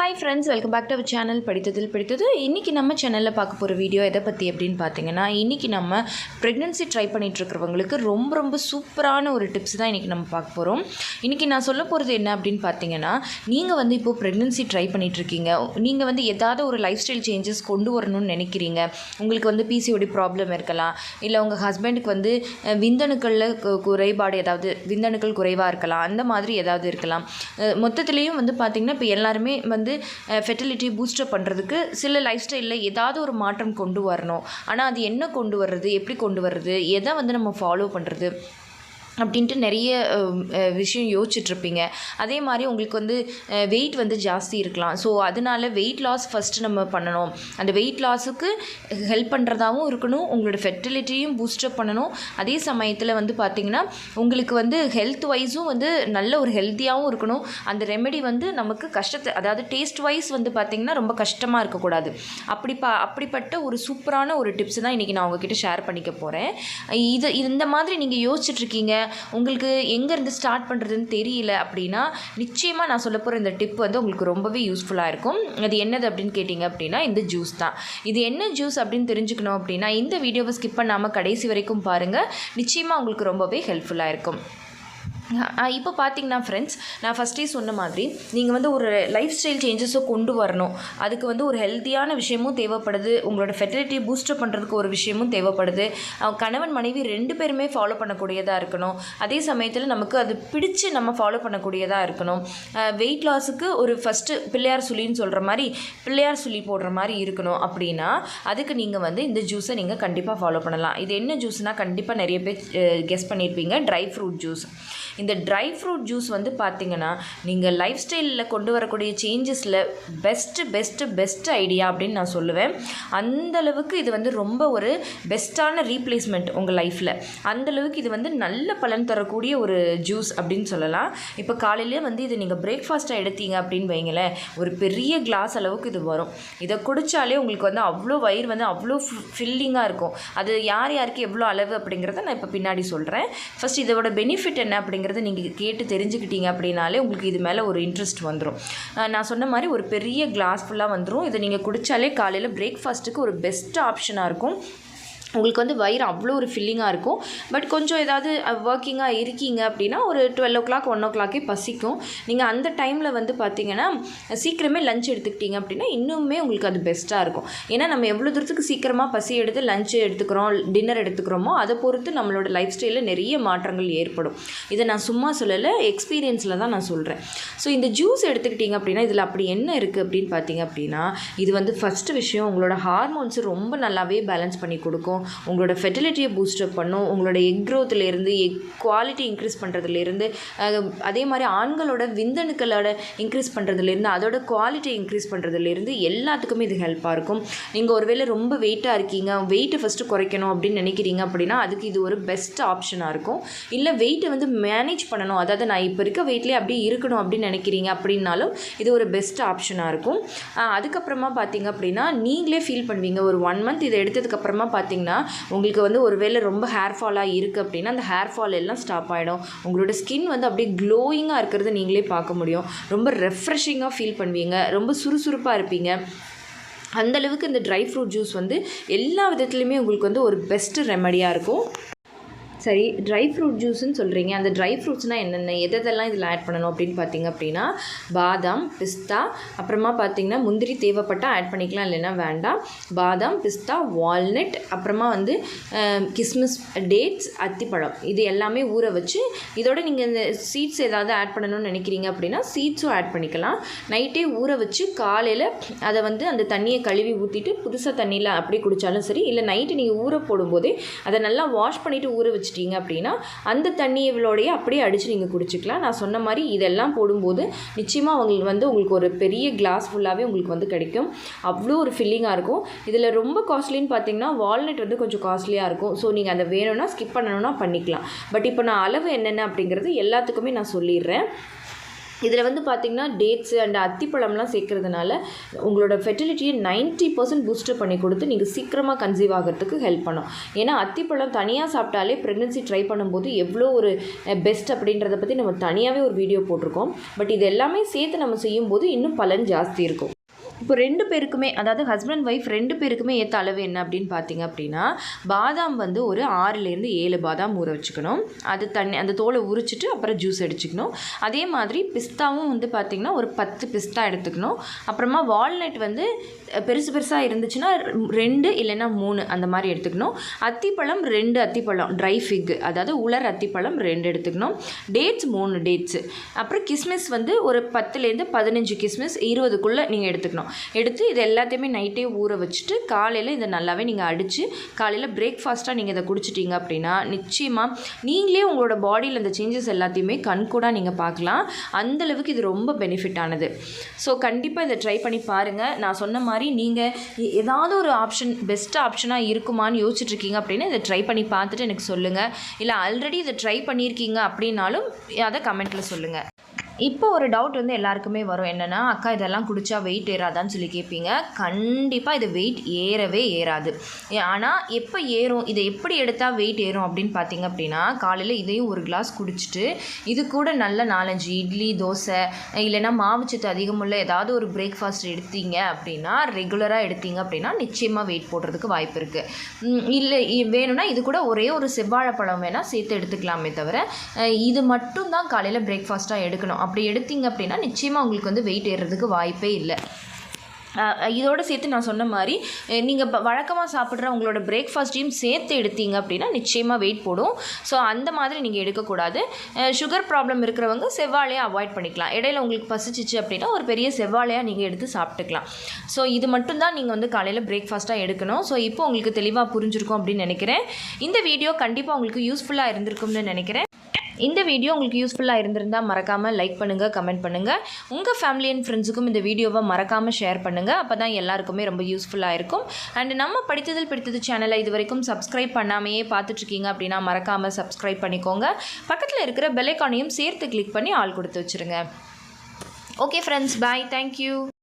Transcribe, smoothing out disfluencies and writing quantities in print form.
Hi friends, welcome back to our channel படித்ததில் பிடித்தது. இன்றைக்கி நம்ம சேனலில் பார்க்க போகிற வீடியோ எதை பற்றி அப்படின்னு பார்த்தீங்கன்னா, இன்றைக்கி நம்ம ப்ரெக்னென்சி ட்ரை பண்ணிகிட்ருக்கிறவங்களுக்கு ரொம்ப சூப்பரான ஒரு டிப்ஸ் தான் இன்றைக்கி நம்ம பார்க்க போகிறோம். இன்றைக்கி நான் சொல்ல போகிறது என்ன அப்படின்னு பார்த்தீங்கன்னா, நீங்கள் வந்து இப்போது ப்ரெக்னென்சி ட்ரை பண்ணிகிட்ருக்கீங்க, நீங்கள் வந்து ஏதாவது ஒரு லைஃப் ஸ்டைல் சேஞ்சஸ் கொண்டு வரணும்னு நினைக்கிறீங்க. உங்களுக்கு வந்து பிசிஓடி ப்ராப்ளம் இருக்கலாம், இல்லை உங்கள் ஹஸ்பண்டுக்கு வந்து விந்தணுக்களில் குறைபாடு, ஏதாவது விந்தணுக்கள் குறைவாக இருக்கலாம், அந்த மாதிரி ஏதாவது இருக்கலாம். மொத்தத்துலேயும் வந்து பார்த்திங்கன்னா இப்போ எல்லாருமே வந்து ஃபெர்டிலிட்டி பூஸ்டப் பண்ணுறதுக்கு சில லைஃப் ஸ்டைலில் ஏதாவது ஒரு மாற்றம் கொண்டு வரணும். ஆனால் அது என்ன கொண்டு வர்றது, எப்படி கொண்டு வர்றது, எதை வந்து நம்ம ஃபாலோ பண்ணுறது அப்படின்ட்டு நிறைய விஷயம் யோசிச்சுட்ருப்பீங்க. அதே மாதிரி உங்களுக்கு வந்து வெயிட் வந்து ஜாஸ்தி இருக்கலாம். ஸோ அதனால வெயிட் லாஸ் ஃபஸ்ட்டு நம்ம பண்ணணும். அந்த வெயிட் லாஸுக்கு ஹெல்ப் பண்ணுறதாகவும் இருக்கணும், உங்களோட ஃபெர்டிலிட்டியும் பூஸ்டப் பண்ணணும். அதே சமயத்தில் வந்து பார்த்திங்கன்னா உங்களுக்கு வந்து ஹெல்த் வைஸும் வந்து நல்ல ஒரு ஹெல்த்தியாகவும் இருக்கணும். அந்த ரெமெடி வந்து நமக்கு கஷ்டத்தை, அதாவது டேஸ்ட் வைஸ் வந்து பார்த்திங்கன்னா ரொம்ப கஷ்டமாக இருக்கக்கூடாது. அப்படிப்பட்ட ஒரு சூப்பரான ஒரு டிப்ஸ் தான் இன்றைக்கி நான் உங்ககிட்ட ஷேர் பண்ணிக்க போகிறேன். இந்த மாதிரி நீங்கள் யோசிச்சுட்ருக்கீங்க, உங்களுக்கு எங்கேருந்து ஸ்டார்ட் பண்ணுறதுன்னு தெரியல அப்படின்னா, நிச்சயமாக நான் சொல்ல போகிற இந்த டிப் வந்து உங்களுக்கு ரொம்பவே யூஸ்ஃபுல்லாக இருக்கும். அது என்னது அப்படின்னு கேட்டிங்க அப்படின்னா, இந்த ஜூஸ் தான். இது என்ன ஜூஸ் அப்படின்னு தெரிஞ்சுக்கணும் அப்படின்னா, இந்த வீடியோவை ஸ்கிப் பண்ணாமல் கடைசி வரைக்கும் பாருங்கள். நிச்சயமாக உங்களுக்கு ரொம்பவே ஹெல்ப்ஃபுல்லாக இருக்கும். இப்போ பார்த்தீங்கன்னா ஃப்ரெண்ட்ஸ், நான் ஃபஸ்ட்டே சொன்ன மாதிரி நீங்கள் வந்து ஒரு லைஃப் ஸ்டைல் சேஞ்சஸை கொண்டு வரணும். அதுக்கு வந்து ஒரு ஹெல்த்தியான விஷயமும் தேவைப்படுது, உங்களோட ஃபெர்டிலிட்டி பூஸ்டப் பண்ணுறதுக்கு ஒரு விஷயமும் தேவைப்படுது. கணவன் மனைவி 2 பேருமே ஃபாலோ பண்ணக்கூடியதாக இருக்கணும். அதே சமயத்தில் நமக்கு அது பிடிச்சு நம்ம ஃபாலோ பண்ணக்கூடியதாக இருக்கணும். வெயிட் லாஸுக்கு ஒரு ஃபஸ்ட்டு பிள்ளையார் சுழின்னு சொல்கிற மாதிரி பிள்ளையார் சுழி போடுற மாதிரி இருக்கணும். அப்படின்னா அதுக்கு நீங்கள் வந்து இந்த ஜூஸை நீங்கள் கண்டிப்பாக ஃபாலோ பண்ணலாம். இது என்ன ஜூஸ்னால் கண்டிப்பாக நிறைய பேர் கெஸ் பண்ணியிருப்பீங்க, ட்ரை ஃப்ரூட் ஜூஸ். இந்த ட்ரை ஃப்ரூட் ஜூஸ் வந்து பார்த்திங்கன்னா, நீங்கள் லைஃப் ஸ்டைலில் கொண்டு வரக்கூடிய சேஞ்சஸில் பெஸ்ட்டு ஐடியா அப்படின்னு நான் சொல்லுவேன். அந்தளவுக்கு இது வந்து ரொம்ப ஒரு பெஸ்ட்டான ரீப்ளேஸ்மெண்ட் உங்கள் லைஃப்பில். அந்தளவுக்கு இது வந்து நல்ல பலன் தரக்கூடிய ஒரு ஜூஸ் அப்படின்னு சொல்லலாம். இப்போ காலையிலே வந்து இதை நீங்கள் பிரேக்ஃபாஸ்ட்டாக எடுத்தீங்க அப்படின்னு வைங்களேன், ஒரு பெரிய கிளாஸ் அளவுக்கு இது வரும். இதை குடித்தாலே உங்களுக்கு வந்து அவ்வளோ வயிறு வந்து அவ்வளோ ஃபில்லிங்காக இருக்கும். அது யாருக்கு எவ்வளோ அளவு அப்படிங்கிறத நான் இப்போ பின்னாடி சொல்கிறேன். ஃபஸ்ட் இதோட பெனிஃபிட் என்ன அப்படிங்கிறத நீங்கள் கேட்டு தெரிஞ்சுக்கிட்டீங்க அப்படின்னாலே உங்களுக்கு இது மேலே ஒரு இன்ட்ரெஸ்ட் வந்துடும். நான் சொன்ன மாதிரி ஒரு பெரிய கிளாஸ் ஃபுல்லாக வந்துடும். இதை நீங்கள் குடித்தாலே காலையில் பிரேக்ஃபாஸ்ட்டுக்கு ஒரு பெஸ்ட் ஆப்ஷனாக இருக்கும். உங்களுக்கு வந்து வயிறு அவ்வளோ ஒரு ஃபில்லிங்காக இருக்கும். பட் கொஞ்சம் ஏதாவது ஒர்க்கிங்காக இருக்கீங்க அப்படின்னா ஒரு 12 o'clock 1 o'clock பசிக்கும். நீங்கள் அந்த டைமில் வந்து பார்த்திங்கன்னா சீக்கிரமே லஞ்ச் எடுத்துக்கிட்டீங்க அப்படின்னா இன்னுமே உங்களுக்கு அது பெஸ்ட்டாக இருக்கும். ஏன்னா நம்ம எவ்வளோ தூரத்துக்கு சீக்கிரமாக பசி எடுத்து லஞ்சு எடுத்துக்கிறோம், டின்னர் எடுத்துக்கிறோமோ அதை பொறுத்து நம்மளோட லைஃப் ஸ்டைலில் நிறைய மாற்றங்கள் ஏற்படும். இதை நான் சும்மா சொல்லலை, எக்ஸ்பீரியன்ஸில் தான் நான் சொல்கிறேன். ஸோ இந்த ஜூஸ் எடுத்துக்கிட்டிங்க அப்படின்னா இதில் அப்படி என்ன இருக்குது அப்படின்னு பார்த்தீங்க அப்படின்னா, இது வந்து ஃபஸ்ட்டு விஷயம் உங்களோட ஹார்மோன்ஸு ரொம்ப நல்லாவே பேலன்ஸ் பண்ணி கொடுக்கும். உங்களோட ஃபெர்டிலிட்டியை பூஸ்டப் பண்ணும். உங்களோட எக் க்ரோத்துலேருந்து எக் குவாலிட்டி இன்க்ரீஸ் பண்ணுறதுலேருந்து, அதே மாதிரி ஆண்களோட விந்தணுக்களோட இன்க்ரீஸ் பண்ணுறதுலேருந்து, அதோட குவாலிட்டி இன்க்ரீஸ் பண்ணுறதுலேருந்து எல்லாத்துக்குமே இது ஹெல்ப்பாக இருக்கும். நீங்கள் ஒருவேளை ரொம்ப வெயிட்டாக இருக்கீங்க, வெயிட்டை ஃபஸ்ட்டு குறைக்கணும் அப்படின்னு நினைக்கிறீங்க அப்படின்னா அதுக்கு இது ஒரு பெஸ்ட் ஆப்ஷனாக இருக்கும். இல்லை வெயிட்டை வந்து மேனேஜ் பண்ணணும், அதாவது நான் இப்போ இருக்க வெயிட்லேயே அப்படியே இருக்கணும் அப்படின்னு நினைக்கிறீங்க அப்படின்னாலும் இது ஒரு பெஸ்ட் ஆப்ஷனாக இருக்கும். அதுக்கப்புறமா பார்த்தீங்க அப்படின்னா நீங்களே ஃபீல் பண்ணுவீங்க, ஒரு 1 month இதை எடுத்ததுக்கப்புறமா பார்த்தீங்கன்னா உங்களுக்கு வந்து ஒரு வேளை ரொம்ப ஹேர் ஃபாலாக இருக்குது அப்படின்னா அந்த ஹேர் ஃபால் எல்லாம் ஸ்டாப் ஆகிடும். உங்களோட ஸ்கின் வந்து அப்படியே க்ளோயிங்காக இருக்கிறத நீங்களே பார்க்க முடியும். ரொம்ப ரெஃப்ரெஷிங்காக ஃபீல் பண்ணுவீங்க, ரொம்ப சுறுசுறுப்பாக இருப்பீங்க. அந்தளவுக்கு இந்த ட்ரை ஃப்ரூட் ஜூஸ் வந்து எல்லா விதத்துலையுமே உங்களுக்கு வந்து ஒரு பெஸ்ட்டு ரெமடியாக இருக்கும். சரி, ட்ரை ஃப்ரூட் ஜூஸ்ன்னு சொல்கிறீங்க, அந்த ட்ரை ஃப்ரூட்ஸ்னால் என்னென்ன, எதெல்லாம் இதில் ஆட் பண்ணணும் அப்படின்னு பார்த்தீங்க அப்படின்னா, பாதாம், பிஸ்தா, அப்புறமா பார்த்திங்கன்னா முந்திரி தேவைப்பட்டால் ஆட் பண்ணிக்கலாம், இல்லைன்னா வேண்டாம். பாதாம், பிஸ்தா, வால்நட், அப்புறமா வந்து கிஸ்மிஸ், டேட்ஸ், அத்திப்பழம், இது எல்லாமே ஊற வச்சு இதோட நீங்கள் இந்த சீட்ஸ் ஏதாவது ஆட் பண்ணணும்னு நினைக்கிறீங்க அப்படின்னா சீட்ஸும் ஆட் பண்ணிக்கலாம். நைட்டே ஊற வச்சு காலையில் அதை வந்து அந்த தண்ணியை கழுவி ஊற்றிட்டு புதுசாக தண்ணியில் அப்படி குடித்தாலும் சரி, இல்லை நைட்டு நீங்கள் ஊற போடும்போதே அதை நல்லா வாஷ் பண்ணிவிட்டு ஊற வச்சு அப்படின்னா அந்த தண்ணியோடையே அப்படியே அடித்து நீங்கள் குடிச்சிக்கலாம். நான் சொன்ன மாதிரி இதெல்லாம் போடும்போது நிச்சயமாக உங்களுக்கு ஒரு பெரிய கிளாஸ் ஃபுல்லாகவே உங்களுக்கு வந்து கிடைக்கும். அவ்வளோ ஒரு ஃபில்லிங்காக இருக்கும். இதில் ரொம்ப காஸ்ட்லின்னு பார்த்தீங்கன்னா வால்நட் வந்து கொஞ்சம் காஸ்ட்லியாக இருக்கும். ஸோ நீங்கள் அதை வேணும்னா ஸ்கிப் பண்ணணும்னா பண்ணிக்கலாம். பட் இப்போ நான் அளவு என்னென்ன அப்படிங்கிறது எல்லாத்துக்குமே நான் சொல்லிடுறேன். இதில் வந்து பார்த்திங்கன்னா டேட்ஸு அண்ட் அத்திப்பழம்லாம் சேர்க்கறதுனால உங்களோட ஃபெர்டிலிட்டியை 90% பூஸ்டர் பண்ணி கொடுத்து நீங்கள் சீக்கிரமாக கன்சீவ் ஆகிறதுக்கு ஹெல்ப் பண்ணும். ஏன்னா அத்திப்பழம் தனியாக சாப்பிட்டாலே ப்ரெக்னென்சி ட்ரை பண்ணும்போது எவ்வளோ ஒரு பெஸ்ட் அப்படின்றத பற்றி நம்ம தனியாகவே ஒரு வீடியோ போட்டிருக்கோம். பட் இது எல்லாமே சேர்த்து நம்ம செய்யும்போது இன்னும் பலன் ஜாஸ்தி இருக்கும். இப்போ 2 பேருக்குமே, அதாவது ஹஸ்பண்ட் ஒய்ஃப் 2 பேருக்குமே ஏற்ற அளவு என்ன அப்படின்னு பார்த்தீங்க அப்படின்னா, பாதாம் வந்து ஒரு 6லேருந்து 7 பாதாம் ஊற வச்சுக்கணும். அது அந்த தோலை உரிச்சிட்டு அப்புறம் ஜூஸ் அடிச்சுக்கணும். அதே மாதிரி பிஸ்தாவும் வந்து பார்த்திங்கன்னா ஒரு 10 பிஸ்தா எடுத்துக்கணும். அப்புறமா வால்நட் வந்து பெருசாக இருந்துச்சுன்னா 2 இல்லைன்னா 3 அந்த மாதிரி எடுத்துக்கணும். அத்திப்பழம் 2 அத்திப்பழம், ட்ரை ஃபிக் அதாவது உலர் அத்திப்பழம் 2 எடுத்துக்கணும். Dates 3 dates. அப்புறம் கிஸ்மிஸ் வந்து ஒரு 10லேருந்து 15 கிஸ்மிஸ் 20க்குள்ளே நீங்கள் எடுத்துக்கணும். எடுத்து இது எல்லாத்தையுமே நைட்டே ஊற வச்சுட்டு காலையில் இதை நல்லாவே நீங்கள் அடித்து காலையில் பிரேக்ஃபாஸ்ட்டாக நீங்கள் இதை குடிச்சிட்டிங்க அப்படின்னா நிச்சயமாக நீங்களே உங்களோட பாடியில் இந்த சேஞ்சஸ் எல்லாத்தையுமே கண்கூடாக நீங்கள் பார்க்கலாம். அந்தளவுக்கு இது ரொம்ப பெனிஃபிட் ஆனது. ஸோ கண்டிப்பாக இதை ட்ரை பண்ணி பாருங்கள். நான் சொன்ன மாதிரி நீங்கள் ஏதாவது ஒரு ஆப்ஷன் பெஸ்ட் ஆப்ஷனாக இருக்குமான்னு யோசிச்சுட்ருக்கீங்க அப்படின்னா இதை ட்ரை பண்ணி பார்த்துட்டு எனக்கு சொல்லுங்கள். இல்லை ஆல்ரெடி இதை ட்ரை பண்ணியிருக்கீங்க அப்படின்னாலும் அதை கமெண்ட்டில் சொல்லுங்கள். இப்போ ஒரு டவுட் வந்து எல்லாருக்குமே வரும், என்னென்னா அக்கா இதெல்லாம் குடித்தா வெயிட் ஏறாதான்னு சொல்லி கேட்பீங்க. கண்டிப்பாக இது வெயிட் ஏறவே ஏறாது. ஆனால் எப்போ ஏறும், இதை எப்படி எடுத்தால் வெயிட் ஏறும் அப்படின்னு பார்த்தீங்க அப்படின்னா, காலையில் இதையும் ஒரு கிளாஸ் குடிச்சிட்டு இது கூட நல்ல 4-5 இட்லி தோசை இல்லைன்னா மாவுச்சத்து அதிகமுள்ள ஏதாவது ஒரு பிரேக்ஃபாஸ்ட் எடுத்தீங்க அப்படின்னா, ரெகுலராக எடுத்தீங்க அப்படின்னா நிச்சயமாக வெயிட் போடுறதுக்கு வாய்ப்பு இருக்குது. இல்லை வேணும்னா இது கூட ஒரே ஒரு செவ்வாழைப்பழம் வேணால் சேர்த்து எடுத்துக்கலாமே தவிர இது மட்டும் தான் காலையில் பிரேக்ஃபாஸ்ட்டாக எடுக்கணும். அப்படி எடுத்தீங்க அப்படின்னா நிச்சயமாக உங்களுக்கு வந்து வெயிட் ஏறுறதுக்கு வாய்ப்பே இல்லை. இதோடு சேர்த்து நான் சொன்ன மாதிரி நீங்கள் வழக்கமாக சாப்பிட்ற உங்களோட பிரேக்ஃபாஸ்ட்டையும் சேர்த்து எடுத்தீங்க அப்படின்னா நிச்சயமாக வெயிட் போடும். ஸோ அந்த மாதிரி நீங்கள் எடுக்கக்கூடாது. சுகர் ப்ராப்ளம் இருக்கிறவங்க செவ்வாழையாக அவாய்ட் பண்ணிக்கலாம். இடையில உங்களுக்கு பசிச்சிச்சு அப்படின்னா ஒரு பெரிய செவ்வாழையாக நீங்கள் எடுத்து சாப்பிட்டுக்கலாம். ஸோ இது மட்டும்தான் நீங்கள் வந்து காலையில் பிரேக்ஃபாஸ்ட்டாக எடுக்கணும். ஸோ இப்போ உங்களுக்கு தெளிவாக புரிஞ்சிருக்கும் அப்படின்னு நினைக்கிறேன். இந்த வீடியோ கண்டிப்பாக உங்களுக்கு யூஸ்ஃபுல்லாக இருந்திருக்கும்னு நினைக்கிறேன். இந்த வீடியோ உங்களுக்கு யூஸ்ஃபுல்லாக இருந்திருந்தால் மறக்காமல் லைக் பண்ணுங்கள், கமெண்ட் பண்ணுங்கள். உங்கள் ஃபேமிலி அண்ட் ஃப்ரெண்ட்ஸுக்கும் இந்த வீடியோவை மறக்காமல் ஷேர் பண்ணுங்கள். அப்போ தான் எல்லாருக்குமே ரொம்ப யூஸ்ஃபுல்லாக இருக்கும். அண்ட் நம்ம படித்ததில் பிடித்தது சேனலை இது வரைக்கும் சப்ஸ்கிரைப் பண்ணாமையே பார்த்துட்ருக்கீங்க அப்படின்னா மறக்காமல் சப்ஸ்கிரைப் பண்ணிக்கோங்க. பக்கத்தில் இருக்கிற பெல் ஐகானையும் சேர்த்து கிளிக் பண்ணி ஆல் கொடுத்து வச்சுருங்க. ஓகே ஃப்ரெண்ட்ஸ், பாய், தேங்க்யூ.